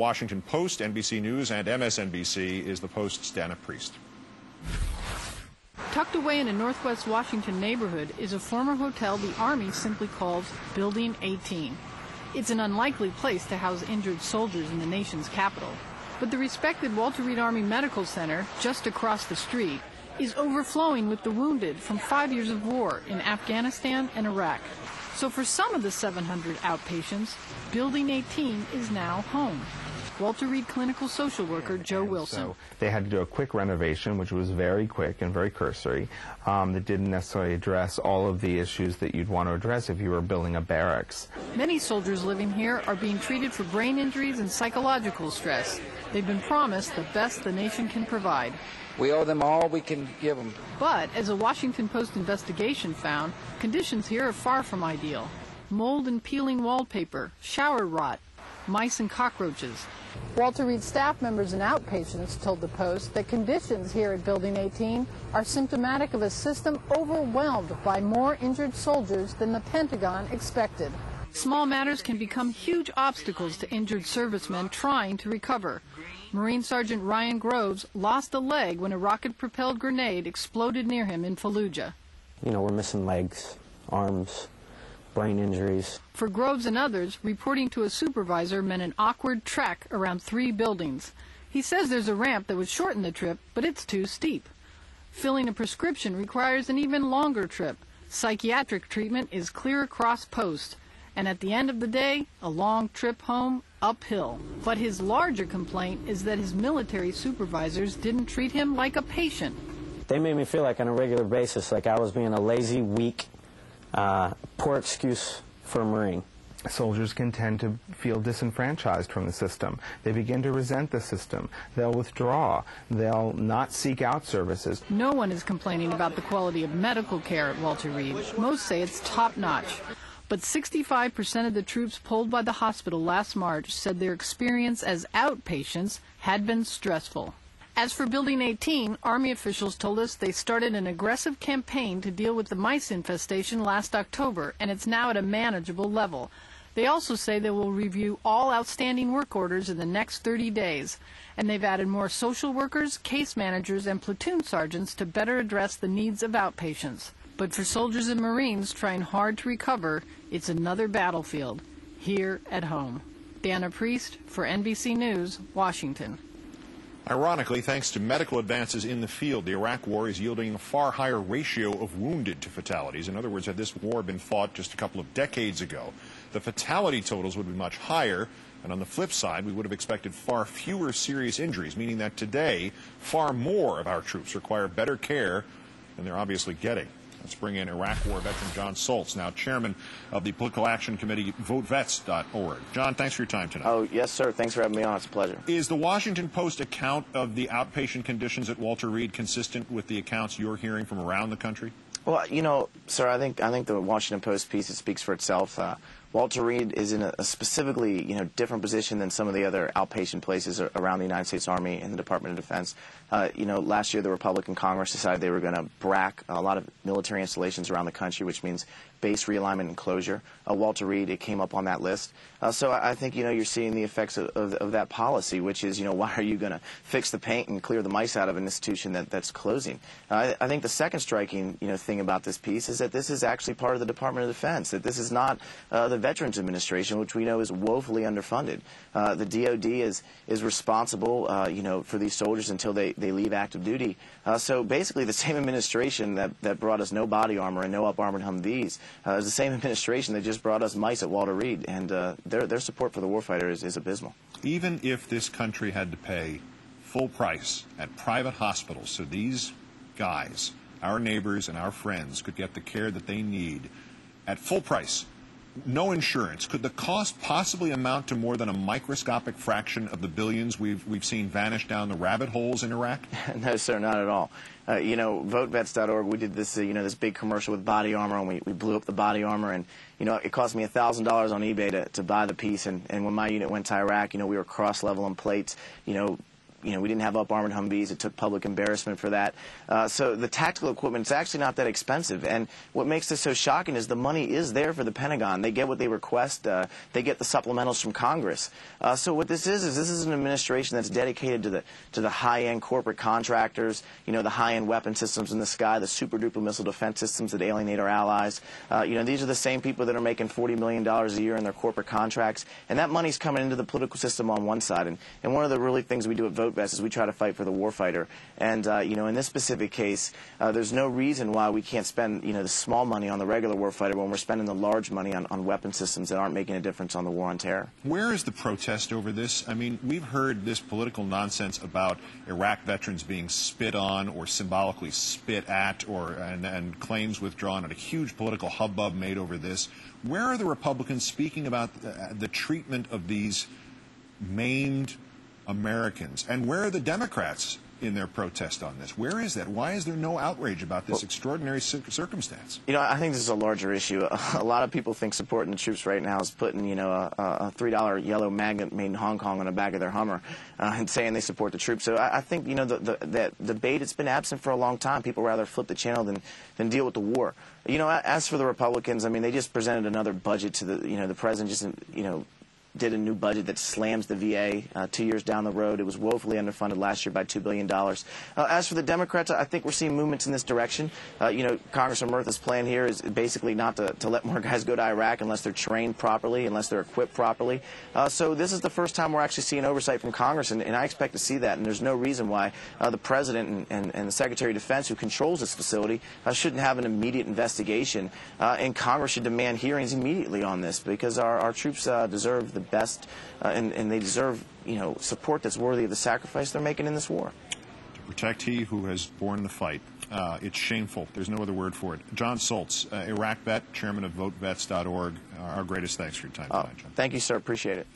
Washington Post, NBC News, and MSNBC is the Post's Dana Priest. Tucked away in a northwest Washington neighborhood is a former hotel the Army simply calls Building 18. It's an unlikely place to house injured soldiers in the nation's capital. But the respected Walter Reed Army Medical Center, just across the street, is overflowing with the wounded from 5 years of war in Afghanistan and Iraq. So for some of the 700 outpatients, Building 18 is now home. Walter Reed clinical social worker Joe Wilson. So they had to do a quick renovation, which was very quick and very cursory, that didn't necessarily address all of the issues that you'd want to address if you were building a barracks. Many soldiers living here are being treated for brain injuries and psychological stress. They've been promised the best the nation can provide. We owe them all we can give them. But, as a Washington Post investigation found, conditions here are far from ideal. Mold and peeling wallpaper, shower rot, mice and cockroaches. Walter Reed staff members and outpatients told the Post that conditions here at Building 18 are symptomatic of a system overwhelmed by more injured soldiers than the Pentagon expected. Small matters can become huge obstacles to injured servicemen trying to recover. Marine Sergeant Ryan Groves lost a leg when a rocket-propelled grenade exploded near him in Fallujah. You know, we're missing legs, arms, brain injuries. For Groves and others, reporting to a supervisor meant an awkward trek around 3 buildings. He says there's a ramp that would shorten the trip, but it's too steep. Filling a prescription requires an even longer trip. Psychiatric treatment is clear across Post. And at the end of the day, a long trip home uphill. But his larger complaint is that his military supervisors didn't treat him like a patient. They made me feel like on a regular basis like I was being a lazy, weak, poor excuse for a Marine. Soldiers can tend to feel disenfranchised from the system. They begin to resent the system. They'll withdraw. They'll not seek out services. No one is complaining about the quality of medical care at Walter Reed. Most say it's top-notch. But 65% of the troops polled by the hospital last March said their experience as outpatients had been stressful. As for Building 18, Army officials told us they started an aggressive campaign to deal with the mice infestation last October, and it's now at a manageable level. They also say they will review all outstanding work orders in the next 30 days, and they've added more social workers, case managers, and platoon sergeants to better address the needs of outpatients. But for soldiers and Marines trying hard to recover, it's another battlefield, here at home. Dana Priest for NBC News, Washington. Ironically, thanks to medical advances in the field, the Iraq War is yielding a far higher ratio of wounded to fatalities. In other words, had this war been fought just a couple of decades ago, the fatality totals would be much higher. And on the flip side, we would have expected far fewer serious injuries, meaning that today, far more of our troops require better care than they're obviously getting. Let's bring in Iraq War veteran Joe Soltz, now chairman of the political action committee votevets.org. John, thanks for your time tonight. Oh, yes, sir. Thanks for having me on. It's a pleasure. Is the Washington Post account of the outpatient conditions at Walter Reed consistent with the accounts you're hearing from around the country? Well, you know, sir, I think the Washington Post piece, it speaks for itself. Walter Reed is in a specifically, different position than some of the other outpatient places around the United States Army and the Department of Defense. Last year the Republican Congress decided they were going to brack a lot of military installations around the country, which means base realignment and closure. Walter Reed, it came up on that list. So I think, you're seeing the effects of that policy, which is, why are you going to fix the paint and clear the mice out of an institution that's closing? I think the second striking, thing about this piece is that this is actually part of the Department of Defense, that this is not the Veterans Administration, which we know is woefully underfunded. The DOD is responsible, for these soldiers until they leave active duty. So basically the same administration that brought us no body armor and no up-armored Humvees is the same administration that just brought us mice at Walter Reed, and their support for the warfighter is abysmal. Even if this country had to pay full price at private hospitals so these guys, our neighbors and our friends, could get the care that they need at full price, no insurance, could the cost possibly amount to more than a microscopic fraction of the billions we've seen vanish down the rabbit holes in Iraq? No, sir, not at all. Votevets.org, we did this, this big commercial with body armor, and we blew up the body armor, and, it cost me $1,000 on eBay to buy the piece, and when my unit went to Iraq, we were cross-leveling plates, we didn't have up-armored Humvees. It took public embarrassment for that. So the tactical equipment is actually not that expensive. And what makes this so shocking is the money is there for the Pentagon. They get what they request. They get the supplementals from Congress. So what this is an administration that's dedicated to the high-end corporate contractors, the high-end weapon systems in the sky, the super-duper missile defense systems that alienate our allies. These are the same people that are making $40 million a year in their corporate contracts. And that money's coming into the political system on one side. And one of the really things we do at VoteVest is we try to fight for the warfighter. And, in this specific case, there's no reason why we can't spend, the small money on the regular warfighter when we're spending the large money on weapon systems that aren't making a difference on the war on terror. Where is the protest over this? I mean, we've heard this political nonsense about Iraq veterans being spit on or symbolically spit at and claims withdrawn, and a huge political hubbub made over this. Where are the Republicans speaking about the treatment of these maimed Americans? And where are the Democrats in their protest on this? Where is that? Why is there no outrage about this extraordinary circumstance? I think this is a larger issue. A lot of people think supporting the troops right now is putting, a $3 yellow magnet made in Hong Kong on the back of their Hummer and saying they support the troops. So I think, that debate, it's been absent for a long time. People rather flip the channel than deal with the war. As for the Republicans, they just presented another budget to the president just, did a new budget that slams the VA 2 years down the road. It was woefully underfunded last year by $2 billion. As for the Democrats, I think we're seeing movements in this direction. Congressman Murtha's plan here is basically not to let more guys go to Iraq unless they're trained properly, unless they're equipped properly. So this is the first time we're actually seeing oversight from Congress, and I expect to see that. And there's no reason why the President and the Secretary of Defense, who controls this facility, shouldn't have an immediate investigation. And Congress should demand hearings immediately on this, because our troops deserve the best, and they deserve, support that's worthy of the sacrifice they're making in this war. To protect he who has borne the fight. It's shameful. There's no other word for it. Joe Soltz, Iraq vet, chairman of VoteVets.org. Our greatest thanks for your time tonight, John. Thank you, sir. Appreciate it.